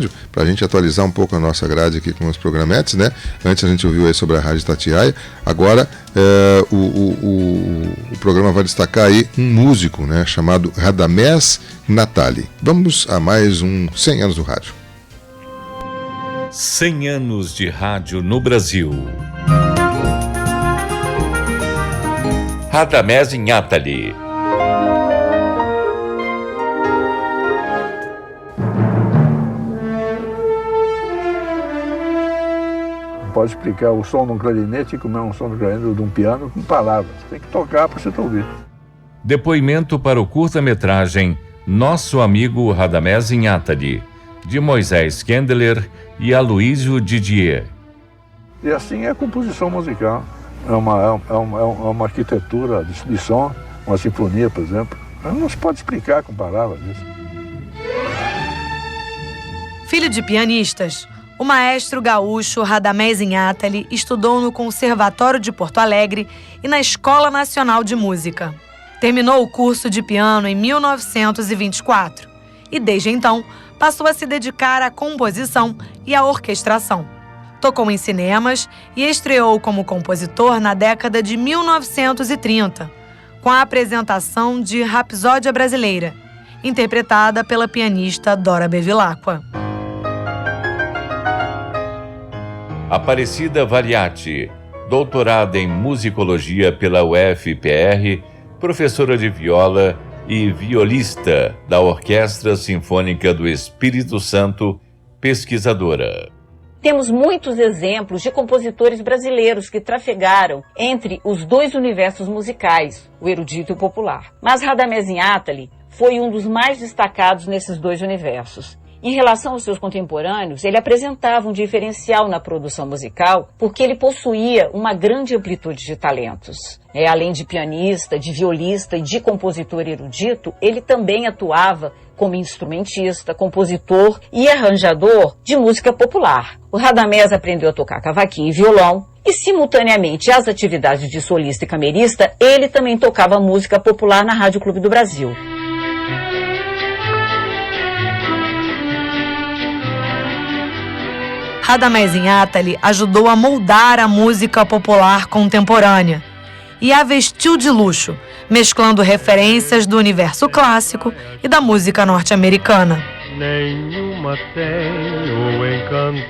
rádio, para a gente atualizar um pouco a nossa grade aqui com os programetes, né? Antes a gente ouviu aí sobre a Rádio Itatiaia, agora o programa vai destacar aí um músico, né? Chamado Radamés Natali. Vamos a mais um 100 anos do rádio. 100 anos de rádio no Brasil. Radamés Natali. Pode explicar o som de um clarinete como é um som de clarinete de um piano com palavras. Tem que tocar para você ouvir. Depoimento para o curta-metragem Nosso Amigo Radamés Natali, de Moisés Kendler e Aloysio Didier. E assim é a composição musical. É uma arquitetura de som, uma sinfonia, por exemplo. Não se pode explicar com palavras isso. Filho de pianistas, o maestro gaúcho Radamés Natali estudou no Conservatório de Porto Alegre e na Escola Nacional de Música. Terminou o curso de piano em 1924 e, desde então, passou a se dedicar à composição e à orquestração. Tocou em cinemas e estreou como compositor na década de 1930, com a apresentação de Rapsódia Brasileira, interpretada pela pianista Dora Bevilacqua. Aparecida Variati, doutorada em musicologia pela UFPR, professora de viola e violista da Orquestra Sinfônica do Espírito Santo, pesquisadora. Temos muitos exemplos de compositores brasileiros que trafegaram entre os dois universos musicais, o erudito e o popular. Mas Radamés Natali foi um dos mais destacados nesses dois universos. Em relação aos seus contemporâneos, ele apresentava um diferencial na produção musical porque ele possuía uma grande amplitude de talentos. Além de pianista, de violista e de compositor erudito, ele também atuava como instrumentista, compositor e arranjador de música popular. O Radamés aprendeu a tocar cavaquinho e violão e, simultaneamente às atividades de solista e camerista, ele também tocava música popular na Rádio Clube do Brasil. Radamés Natali ajudou a moldar a música popular contemporânea e a vestiu de luxo, mesclando referências do universo clássico e da música norte-americana. Nenhuma tem o encanto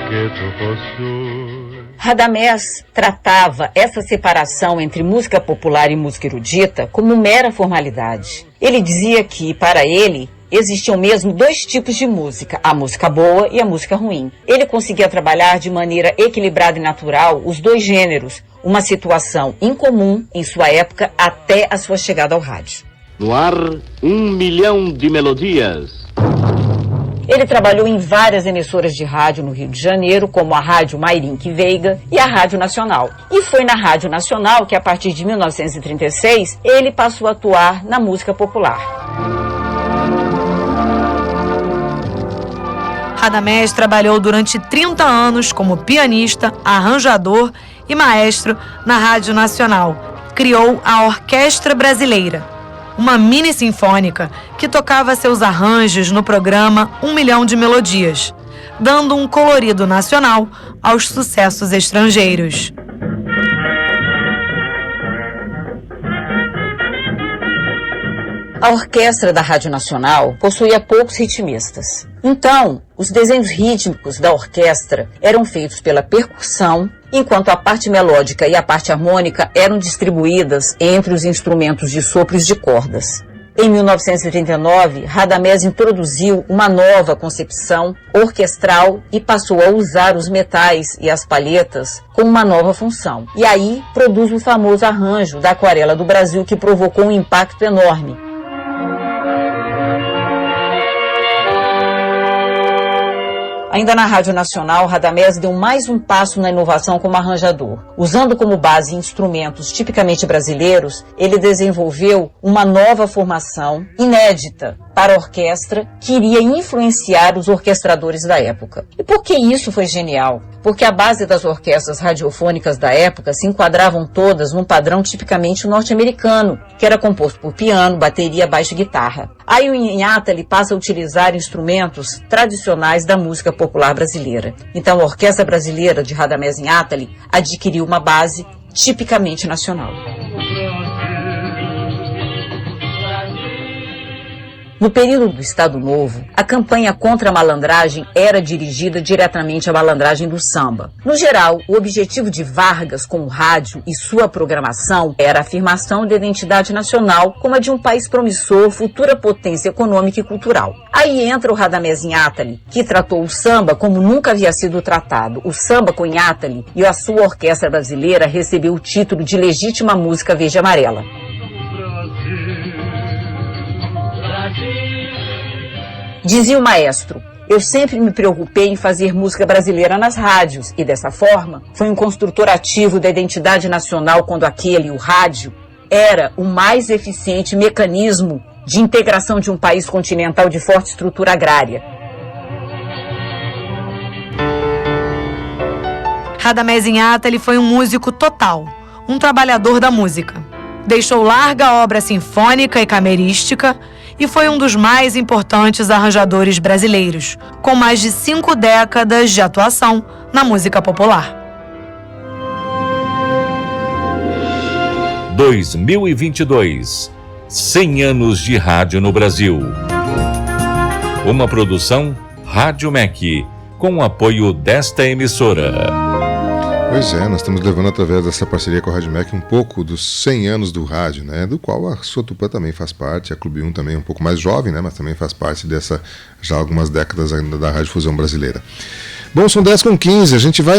que tu possuis. Radamés tratava essa separação entre música popular e música erudita como mera formalidade. Ele dizia que, para ele, existiam mesmo dois tipos de música, a música boa e a música ruim. Ele conseguia trabalhar de maneira equilibrada e natural os dois gêneros, uma situação incomum em sua época até a sua chegada ao rádio. No ar, 1 milhão de melodias. Ele trabalhou em várias emissoras de rádio no Rio de Janeiro, como a Rádio Mairinque Veiga e a Rádio Nacional. E foi na Rádio Nacional que, a partir de 1936, ele passou a atuar na música popular. Radamés trabalhou durante 30 anos como pianista, arranjador e maestro na Rádio Nacional. Criou a Orquestra Brasileira, uma mini-sinfônica que tocava seus arranjos no programa 1 milhão de melodias, dando um colorido nacional aos sucessos estrangeiros. A orquestra da Rádio Nacional possuía poucos ritmistas. Então, os desenhos rítmicos da orquestra eram feitos pela percussão, enquanto a parte melódica e a parte harmônica eram distribuídas entre os instrumentos de sopros de cordas. Em 1939, Radamés introduziu uma nova concepção orquestral e passou a usar os metais e as palhetas com uma nova função. E aí produz o famoso arranjo da Aquarela do Brasil, que provocou um impacto enorme. Ainda na Rádio Nacional, Radamés deu mais um passo na inovação como arranjador. Usando como base instrumentos tipicamente brasileiros, ele desenvolveu uma nova formação inédita para a orquestra que iria influenciar os orquestradores da época. E por que isso foi genial? Porque a base das orquestras radiofônicas da época se enquadravam todas num padrão tipicamente norte-americano, que era composto por piano, bateria, baixo e guitarra. Aí o Inátali passa a utilizar instrumentos tradicionais da música popular brasileira. Então a Orquestra Brasileira de Radamés Inátali adquiriu uma base tipicamente nacional. No período do Estado Novo, a campanha contra a malandragem era dirigida diretamente à malandragem do samba. No geral, o objetivo de Vargas com o rádio e sua programação era a afirmação da identidade nacional como a de um país promissor, futura potência econômica e cultural. Aí entra o Radamés Inátali, que tratou o samba como nunca havia sido tratado. O samba com Inátali e a sua orquestra brasileira recebeu o título de Legítima Música Verde e Amarela. Dizia o maestro: eu sempre me preocupei em fazer música brasileira nas rádios e, dessa forma, foi um construtor ativo da identidade nacional quando aquele, o rádio, era o mais eficiente mecanismo de integração de um país continental de forte estrutura agrária. Radamés Inátali foi um músico total, um trabalhador da música. Deixou larga obra sinfônica e camerística e foi um dos mais importantes arranjadores brasileiros, com mais de 5 décadas de atuação na música popular. 2022. 100 anos de rádio no Brasil. Uma produção Rádio MEC, com o apoio desta emissora. Pois é, nós estamos levando através dessa parceria com a Rádio MEC um pouco dos 100 anos do rádio, né? Do qual a Sua Tupã também faz parte, a Clube 1 também é um pouco mais jovem, né? Mas também faz parte dessa, já há algumas décadas ainda, da Rádio Fusão Brasileira. Bom, são 10h15, a gente vai